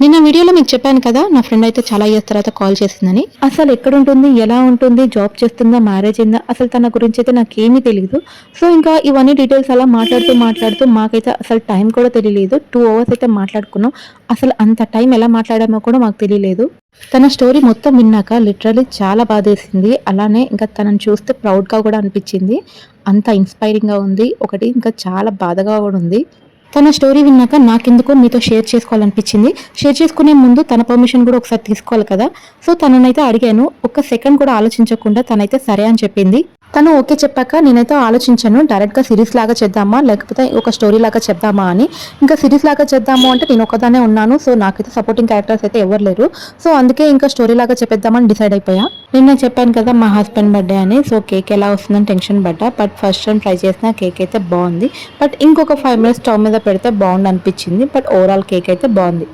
నిన్న వీడియోలో మీకు చెప్పాను కదా, నా ఫ్రెండ్ అయితే చాలా ఇయర్స్ తర్వాత కాల్ చేసిందని. అసలు ఎక్కడ ఉంటుంది, ఎలా ఉంటుంది, జాబ్ చేస్తుందా, మ్యారేజ్ అయిందా, అసలు తన గురించి అయితే నాకేమీ తెలియదు. సో ఇంకా ఇవన్నీ డీటెయిల్స్ అలా మాట్లాడుతూ మాకైతే అసలు టైం కూడా తెలియలేదు. 2 అవర్స్ అయితే మాట్లాడుకున్నాం. అసలు అంత టైం ఎలా మాట్లాడామో కూడా మాకు తెలియలేదు. తన స్టోరీ మొత్తం విన్నాక లిటరలీ చాలా బాధేసింది. అలానే ఇంకా తనని చూస్తే ప్రౌడ్‌గా కూడా అనిపించింది. అంత ఇన్స్పైరింగ్‌గా ఉంది. ఒకటి ఇంకా చాలా బాధగా కూడా ఉంది. తన స్టోరీ విన్నాక నాకెందుకో మీతో షేర్ చేసుకోవాలనిపించింది. షేర్ చేసుకునే ముందు తన పర్మిషన్ కూడా ఒకసారి తీసుకోవాలి కదా! సో తననైతే అడిగాను. ఒక్క సెకండ్ కూడా ఆలోచించకుండా తనైతే సరే అని చెప్పింది. తను ఓకే చెప్పాక నేనైతే ఆలోచించాను. డైరెక్ట్‌గా సిరీస్ లాగా చేద్దామా? లేకపోతే ఒక స్టోరీ లాగా చెప్దామా అని. ఇంకా సిరీస్ లాగా చేద్దాము అంటే నేను ఒక్కదాన్నే ఉన్నాను. సో నాకైతే సపోర్టింగ్ క్యారెక్టర్స్ అయితే ఎవరు లేరు. సో అందుకే ఇంకా స్టోరీ లాగా చెప్పేద్దామని డిసైడ్ అయిపోయా. నిన్న చెప్పాను కదా మా హస్బెండ్ బర్త్‌డే అని. సో కేక్ ఎలా వస్తుందని టెన్షన్ పడ్డా. బట్ ఫస్ట్ టైం ట్రై చేసిన కేక్ అయితే బావుంది. బట్ ఇంకొక 5 మినిట్స్ స్టవ్ మీద పెడితే బావుండనిపించింది. బట్ ఓవరాల్ కేక్ అయితే బావుంది.